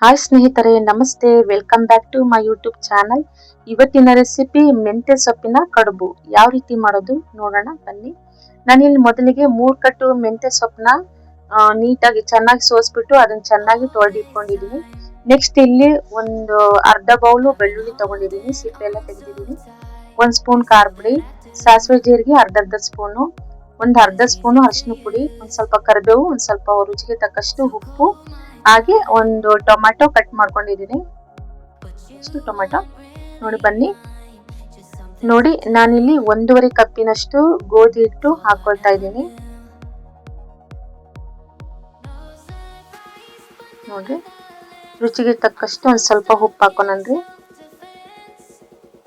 Hi ಸ್ನೇಹಿತರೆ, ನಮಸ್ತೆ. Welcome back to my YouTube channel. ಇವತ್ತಿನ ರೆಸಿಪಿ ಮೆಂತ್ಯ ಸೊಪ್ಪಿನ ಕಡುಬು. ಯಾವ ರೀತಿ ಮಾಡೋದು ನೋಡೋಣ ಬನ್ನಿ. ನಾನಿಲ್ಲಿ ಮೊದಲಿಗೆ 3 ಕಟ್ಟು ಮೆಂತ್ಯ ಸೊಪ್ಪನ್ನ ನೀಟಾಗಿ ಚೆನ್ನಾಗಿ ಸೋಸ್ಬಿಟ್ಟು ಅದನ್ನ ಚೆನ್ನಾಗಿ ತೊಳೆದಿಟ್ಕೊಂಡಿದ್ದೀನಿ. ನೆಕ್ಸ್ಟ್ ಇಲ್ಲಿ ಒಂದು ಅರ್ಧ ಬೌಲು ಬೆಳ್ಳುಳ್ಳಿ ತಗೊಂಡಿದ್ದೀನಿ, ಸಿಪ್ಪೆ ಎಲ್ಲ ತೆಗೆದಿದ್ದೀನಿ. 1 ಸ್ಪೂನ್ ಖಾರ ಪುಡಿ, ಸಾಸಿವೆ ಜೀರಿಗೆ ಅರ್ಧ ಸ್ಪೂನು, ಒಂದು ಅರ್ಧ ಸ್ಪೂನು ಅರಿಶಿನ ಪುಡಿ, ಒಂದ್ ಸ್ವಲ್ಪ ಕರಿಬೇವು, ಒಂದ್ ಸ್ವಲ್ಪ ರುಚಿಗೆ ತಕ್ಕಷ್ಟು ಉಪ್ಪು, ಹಾಗೆ ಒಂದು ಟೊಮ್ಯಾಟೊ ಕಟ್ ಮಾಡ್ಕೊಂಡಿದ್ದೀನಿ. ಎಷ್ಟು ಟೊಮ್ಯಾಟೊ ನೋಡಿ ಬನ್ನಿ. ನೋಡಿ ನಾನಿಲ್ಲಿ 1.5 ಕಪ್ಪಿನಷ್ಟು ಗೋಧಿ ಹಿಟ್ಟು ಹಾಕೊಳ್ತಾ ಇದ್ದೀನಿ. ನೋಡ್ರಿ, ರುಚಿಗೆ ತಕ್ಕಷ್ಟು ಒಂದ್ ಸ್ವಲ್ಪ ಉಪ್ಪು ಹಾಕೋಣನ್ರಿ.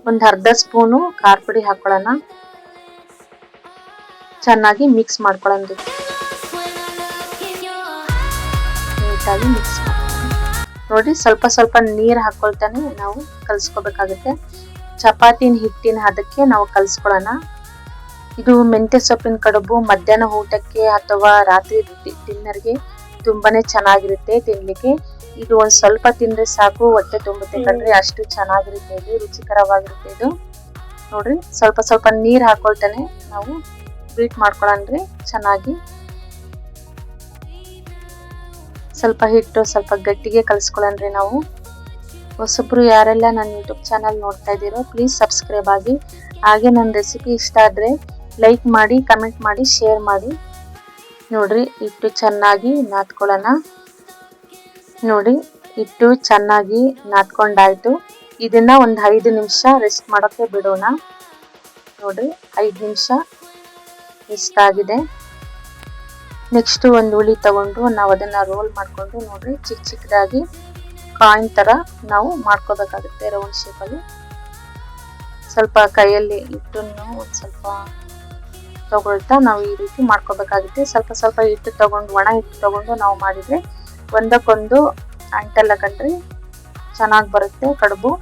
ಒಂದ್ ಅರ್ಧ ಸ್ಪೂನು ಖಾರ ಪುಡಿ ಹಾಕೊಳ್ಳೋಣ. ಚೆನ್ನಾಗಿ ಮಿಕ್ಸ್ ಮಾಡ್ಕೊಳ್ಳೋಣ. ನೀಟಾಗಿ ಮಿಕ್ಸ್ ಮಾಡಿ ನೋಡಿ, ಸ್ವಲ್ಪ ಸ್ವಲ್ಪ ನೀರು ಹಾಕೊಳ್ತಾನೆ ನಾವು ಕಲ್ಸ್ಕೋಬೇಕಾಗುತ್ತೆ. ಚಪಾತಿನ ಹಿಟ್ಟಿನ ಹದಕ್ಕೆ ನಾವು ಕಲ್ಸ್ಕೊಳ್ಳೋಣ. ಇದು ಮೆಂತ್ಯ ಸೊಪ್ಪಿನ ಕಡುಬು ಮಧ್ಯಾಹ್ನ ಊಟಕ್ಕೆ ಅಥವಾ ರಾತ್ರಿ ಡಿನ್ನರ್ಗೆ ತುಂಬಾನೇ ಚೆನ್ನಾಗಿರುತ್ತೆ ತಿನ್ಲಿಕ್ಕೆ. ಇದು ಒಂದ್ ಸ್ವಲ್ಪ ತಿಂದ್ರೆ ಸಾಕು, ಹೊಟ್ಟೆ ತುಂಬುತ್ತೆ ಕಣ್ರಿ, ಅಷ್ಟು ಚೆನ್ನಾಗಿರುತ್ತೆ ಇದು, ರುಚಿಕರವಾಗಿರುತ್ತೆ ಇದು. ನೋಡ್ರಿ, ಸ್ವಲ್ಪ ಸ್ವಲ್ಪ ನೀರ್ ಹಾಕೊಳ್ತಾನೆ ನಾವು ಬೀಟ್ ಮಾಡ್ಕೊಳ್ಳೋಣ್ರಿ ಚೆನ್ನಾಗಿ. ಸ್ವಲ್ಪ ಹಿಟ್ಟು ಸ್ವಲ್ಪ ಗಟ್ಟಿಗೆ ಕಲ್ಸ್ಕೊಳ್ಳೋಣ್ರಿ ನಾವು. ಹೊಸಬ್ರು ಯಾರೆಲ್ಲ ನನ್ನ ಯೂಟ್ಯೂಬ್ ಚಾನಲ್ ನೋಡ್ತಾ ಇದ್ದೀರೋ ಪ್ಲೀಸ್ ಸಬ್ಸ್ಕ್ರೈಬ್ ಆಗಿ. ಹಾಗೆ ನನ್ನ ರೆಸಿಪಿ ಇಷ್ಟ ಆದ್ರೆ ಲೈಕ್ ಮಾಡಿ, ಕಮೆಂಟ್ ಮಾಡಿ, ಶೇರ್ ಮಾಡಿ. ನೋಡ್ರಿ, ಹಿಟ್ಟು ಚೆನ್ನಾಗಿ ನಾದ್ಕೊಳ್ಳೋಣ. ನೋಡಿ, ಹಿಟ್ಟು ಚೆನ್ನಾಗಿ ನಾದ್ಕೊಂಡಾಯ್ತು. ಇದನ್ನ ಒಂದು 5 ನಿಮಿಷ ರೆಸ್ಟ್ ಮಾಡೋಕೆ ಬಿಡೋಣ. ನೋಡ್ರಿ, 5 ನಿಮಿಷ ರೆಸ್ಟ್ ಆಗಿದೆ. ನೆಕ್ಸ್ಟ್ ಒಂದು ಉಳಿ ತಗೊಂಡು ನಾವು ಅದನ್ನ ರೋಲ್ ಮಾಡ್ಕೊಂಡು ನೋಡ್ರಿ ಚಿಕ್ಕ ಚಿಕ್ಕದಾಗಿ ಕಾಯಿನ್ ತರ ನಾವು ಮಾಡ್ಕೋಬೇಕಾಗುತ್ತೆ ರೌಂಡ್ ಶೇಪ್ ಅಲ್ಲಿ. ಸ್ವಲ್ಪ ಕೈಯಲ್ಲಿ ಹಿಟ್ಟನ್ನು ಒಂದ್ ಸ್ವಲ್ಪ ತಗೊಳ್ತಾ ನಾವು ಈ ರೀತಿ ಮಾಡ್ಕೋಬೇಕಾಗುತ್ತೆ. ಸ್ವಲ್ಪ ಸ್ವಲ್ಪ ಹಿಟ್ಟು ತಗೊಂಡು, ಒಣ ಹಿಟ್ಟು ತಗೊಂಡು ನಾವು ಮಾಡಿದ್ರೆ ಒಂದಕ್ಕೊಂದು ಅಂಟಲ್ಲ ಕಣ್ರಿ, ಚೆನ್ನಾಗಿ ಬರುತ್ತೆ ಕಡುಬು.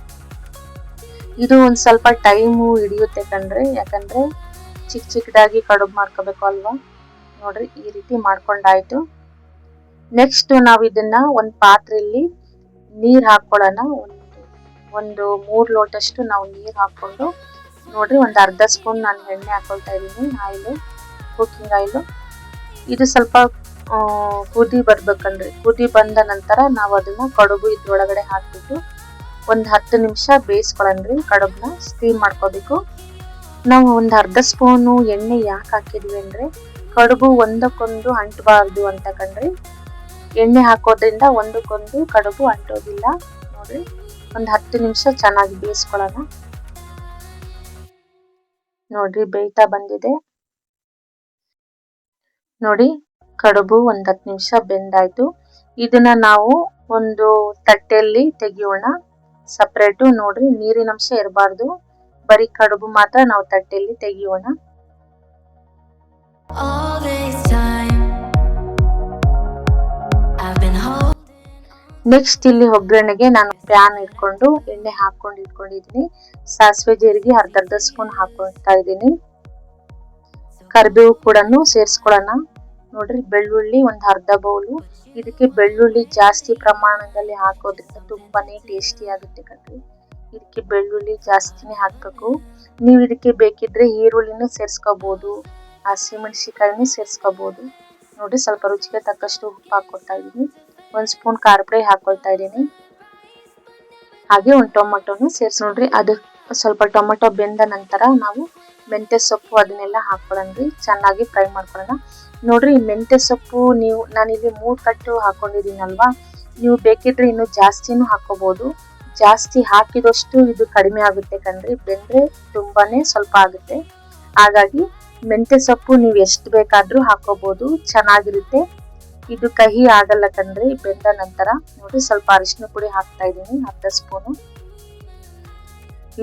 ಇದು ಒಂದ್ ಸ್ವಲ್ಪ ಟೈಮು ಹಿಡಿಯುತ್ತೆ ಕಣ್ರಿ, ಯಾಕಂದ್ರೆ ಚಿಕ್ಕ ಚಿಕ್ಕದಾಗಿ ಕಡುಬು ಮಾಡ್ಕೋಬೇಕು ಅಲ್ವಾ. ನೋಡ್ರಿ, ಈ ರೀತಿ ಮಾಡ್ಕೊಂಡಾಯ್ತು. ನೆಕ್ಸ್ಟ್ ನಾವು ಇದನ್ನ ಒಂದ್ ಪಾತ್ರೆಯಲ್ಲಿ ನೀರ್ ಹಾಕೊಳ್ಳೋಣ. ಒಂದು 3 ಲೋಟಷ್ಟು ನಾವು ನೀರ್ ಹಾಕೊಂಡು ನೋಡ್ರಿ, ಒಂದ್ ಅರ್ಧ ಸ್ಪೂನ್ ನಾನು ಎಣ್ಣೆ ಹಾಕೊಳ್ತಾ ಇದ್ದೀನಿ, ಆಯಿಲ್, ಕುಕಿಂಗ್ ಆಯಿಲ್. ಇದು ಸ್ವಲ್ಪ ಕುದಿ ಬರ್ಬೇಕಂದ್ರೆ, ಕುದಿ ಬಂದ ನಂತರ ನಾವು ಅದನ್ನ ಕಡುಬು ಇದ್ರೊಳಗಡೆ ಹಾಕ್ಬಿಟ್ಟು ಒಂದ್ 10 ನಿಮಿಷ ಬೇಯಿಸ್ಕೊಳ್ಳೋಣ್ರಿ. ಕಡುಬನ್ನ ಸ್ಟೀಮ್ ಮಾಡ್ಕೋಬೇಕು. ನಾವು ಒಂದ್ ಅರ್ಧ ಸ್ಪೂನು ಎಣ್ಣೆ ಯಾಕೆ ಹಾಕಿದ್ವಿ ಅಂದ್ರೆ ಕಡುಬು ಒಂದಕ್ಕೊಂದು ಅಂಟಬಾರ್ದು ಅಂತ ಕಣ್ರಿ. ಎಣ್ಣೆ ಹಾಕೋದ್ರಿಂದ ಒಂದಕ್ಕೊಂದು ಕಡುಬು ಅಂಟೋದಿಲ್ಲ. ನೋಡ್ರಿ, ಒಂದ್ 10 ನಿಮಿಷ ಚೆನ್ನಾಗಿ ಬೇಯಿಸ್ಕೊಳ್ಳೋಣ. ನೋಡ್ರಿ, ಬೇಯ್ತಾ ಬಂದಿದೆ. ನೋಡಿ, ಕಡುಬು ಒಂದ್ 10 ನಿಮಿಷ ಬೆಂದಾಯ್ತು. ಇದನ್ನ ನಾವು ಒಂದು ತಟ್ಟೆಯಲ್ಲಿ ತೆಗಿಯೋಣ ಸಪ್ರೇಟು. ನೋಡ್ರಿ, ನೀರಿನ ಅಂಶ ಇರಬಾರ್ದು, ಬರೀ ಕಡುಬು ಮಾತ್ರ ನಾವು ತಟ್ಟೆಯಲ್ಲಿ ತೆಗಿಯೋಣ. ನೆಕ್ಸ್ಟ್ ಇಲ್ಲಿ ಒಗ್ಗರಣೆಗೆ ನಾನು ಪ್ಯಾನ್ ಇಟ್ಕೊಂಡು ಎಣ್ಣೆ ಹಾಕೊಂಡು ಇಟ್ಕೊಂಡಿದ್ದೀನಿ. ಸಾಸಿವೆ ಜೀರಿಗೆ ಅರ್ಧ ಸ್ಪೂನ್ ಹಾಕೊಳ್ತಾ ಇದ್ದೀನಿ. ಕರಿಬೇವು ಕೂಡ ಸೇರಿಸ್ಕೊಳ್ಳೋಣ. ನೋಡ್ರಿ, ಬೆಳ್ಳುಳ್ಳಿ ಒಂದ್ ಅರ್ಧ ಬೌಲು. ಇದಕ್ಕೆ ಬೆಳ್ಳುಳ್ಳಿ ಜಾಸ್ತಿ ಪ್ರಮಾಣದಲ್ಲಿ ಹಾಕೋದ್ರಿಂದ ತುಂಬಾನೇ ಟೇಸ್ಟಿ ಆಗುತ್ತೆ ಕಣ್ರಿ. ಇದಕ್ಕೆ ಬೆಳ್ಳುಳ್ಳಿ ಜಾಸ್ತಿನೇ ಹಾಕ್ಬೇಕು. ನೀವು ಇದಕ್ಕೆ ಬೇಕಿದ್ರೆ ಈರುಳ್ಳಿನೂ ಸೇರ್ಸ್ಕೋಬಹುದು, ಹಸಿಮೆಣಸಿಕಾಯಿನೂ ಸೇರ್ಸ್ಕೋಬಹುದು. ನೋಡಿ, ಸ್ವಲ್ಪ ರುಚಿಗೆ ತಕ್ಕಷ್ಟು ಉಪ್ಪು ಹಾಕೊಳ್ತಾ ಇದ್ದೀನಿ. 1 ಸ್ಪೂನ್ ಖಾರ ಪುಡಿ ಹಾಕೊಳ್ತಾ ಇದ್ದೀನಿ. ಹಾಗೆ ಒಂದು ಟೊಮೆಟೊನು ಸೇರ್ಸಿ. ನೋಡ್ರಿ, ಅದು ಸ್ವಲ್ಪ ಟೊಮೆಟೊ ಬೆಂದ ನಂತರ ನಾವು ಮೆಂತ್ಯ ಸೊಪ್ಪು ಅದನ್ನೆಲ್ಲ ಹಾಕೊಳ್ಳೋಣ್ರಿ, ಚೆನ್ನಾಗಿ ಫ್ರೈ ಮಾಡ್ಕೊಳ್ಳೋಣ. ನೋಡ್ರಿ, ಮೆಂತ್ಯ ಸೊಪ್ಪು ನಾನಿಲ್ಲಿ 3 ಕಟ್ಟು ಹಾಕೊಂಡಿದ್ದೀನಲ್ವಾ, ನೀವು ಬೇಕಿದ್ರೆ ಇನ್ನು ಜಾಸ್ತಿನೂ ಹಾಕೋಬಹುದು. ಜಾಸ್ತಿ ಹಾಕಿದಷ್ಟು ಇದು ಕಡಿಮೆ ಆಗುತ್ತೆ ಕಣ್ರಿ, ಬೆಂದ್ರೆ ತುಂಬಾನೇ ಸ್ವಲ್ಪ ಆಗುತ್ತೆ. ಹಾಗಾಗಿ ಮೆಂತ್ಯ ಸೊಪ್ಪು ನೀವು ಎಷ್ಟು ಬೇಕಾದ್ರೂ ಹಾಕೋಬಹುದು, ಚೆನ್ನಾಗಿರುತ್ತೆ. ಇದು ಕಹಿ ಆಗಲ್ಲ ಕಣ್ರಿ ಬೆಂದ ನಂತರ. ನೋಡಿ, ಸ್ವಲ್ಪ ಅರಿಶಿನ ಪುಡಿ ಹಾಕ್ತಾ ಇದ್ದೀನಿ, ಅರ್ಧ ಸ್ಪೂನು.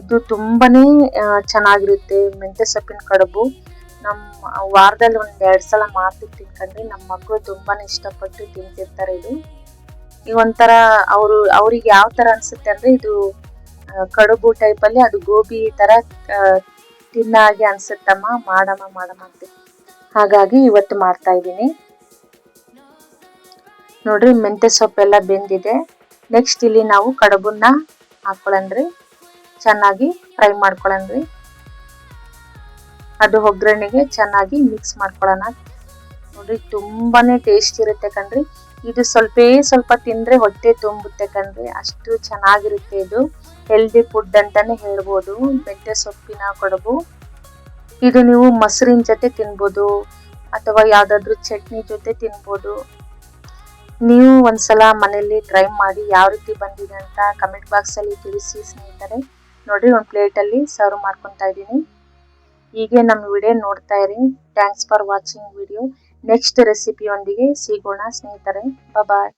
ಇದು ತುಂಬಾನೇ ಚೆನ್ನಾಗಿರುತ್ತೆ ಮೆಂತ್ಯ ಸೊಪ್ಪಿನ ಕಡುಬು. ನಮ್ಮ ವಾರದಲ್ಲಿ 1-2 ಸಲ ಮಾಡ್ತಿರ್ತೀನಿ ಕಣ್ರಿ. ನಮ್ಮ ಮಕ್ಕಳು ತುಂಬಾನೇ ಇಷ್ಟಪಟ್ಟು ತಿಂತಿರ್ತಾರೆ. ಇದು ಒಂಥರ ಅವ್ರಿಗೆ ಯಾವ ತರ ಅನ್ಸುತ್ತೆ ಅಂದ್ರೆ ಇದು ಕಡುಬು ಟೈಪ್ ಅಲ್ಲಿ, ಅದು ಗೋಬಿ ತರ ತಿನ್ನಾಗೆ ಅನ್ಸುತ್ತಮ್ಮ, ಮಾಡಮ್ಮ ಅಂತ. ಹಾಗಾಗಿ ಇವತ್ತು ಮಾಡ್ತಾ ಇದ್ದೀನಿ. ನೋಡ್ರಿ, ಮೆಂತ್ಯ ಸೊಪ್ಪೆಲ್ಲ ಬೆಂದಿದೆ. ನೆಕ್ಸ್ಟ್ ಇಲ್ಲಿ ನಾವು ಕಡುಬನ್ನ ಹಾಕೊಳ್ಳನ್ರಿ, ಚೆನ್ನಾಗಿ ಫ್ರೈ ಮಾಡ್ಕೊಳ್ಳನ್ರಿ. ಅದು ಒಗ್ಗರಣೆಗೆ ಚೆನ್ನಾಗಿ ಮಿಕ್ಸ್ ಮಾಡ್ಕೊಳ್ಳೋಣ. ನೋಡ್ರಿ ತುಂಬಾನೇ ಟೇಸ್ಟ್ ಇರುತ್ತೆ ಕಣ್ರಿ. ಇದು ಸ್ವಲ್ಪ ತಿಂದ್ರೆ ಹೊಟ್ಟೆ ತುಂಬುತ್ತೆ ಕಣ್ರಿ, ಅಷ್ಟು ಚೆನ್ನಾಗಿರುತ್ತೆ. ಇದು ಹೆಲ್ದಿ ಫುಡ್ ಅಂತಾನೆ ಹೇಳ್ಬೋದು, ಮೆಂತ್ಯ ಸೊಪ್ಪಿನ ಕಡುಬು. ಇದು ನೀವು ಮೊಸರಿನ ಜೊತೆ ತಿನ್ಬೋದು ಅಥವಾ ಯಾವ್ದಾದ್ರು ಚಟ್ನಿ ಜೊತೆ ತಿನ್ಬೋದು. ನೀವು ಒಂದ್ಸಲ ಮನೆಯಲ್ಲಿ ಟ್ರೈ ಮಾಡಿ ಯಾವ ರೀತಿ ಬಂದಿದೆ ಅಂತ ಕಮೆಂಟ್ ಬಾಕ್ಸ್ ಅಲ್ಲಿ ತಿಳಿಸಿ ಸ್ನೇಹಿತರೆ. ನೋಡಿ ಒಂದು ಪ್ಲೇಟ್ ಅಲ್ಲಿ ಸರ್ವ್ ಮಾಡ್ಕೊಂತಾ ಇದ್ದೀನಿ. ಹೀಗೆ ನಮ್ಮ ವಿಡಿಯೋ ನೋಡ್ತಾ ಇರಿ. Thanks for watching video. Next ರೆಸಿಪಿಯೊಂದಿಗೆ ಸಿಗೋಣ ಸ್ನೇಹಿತರೆ. ಬಾಯ್.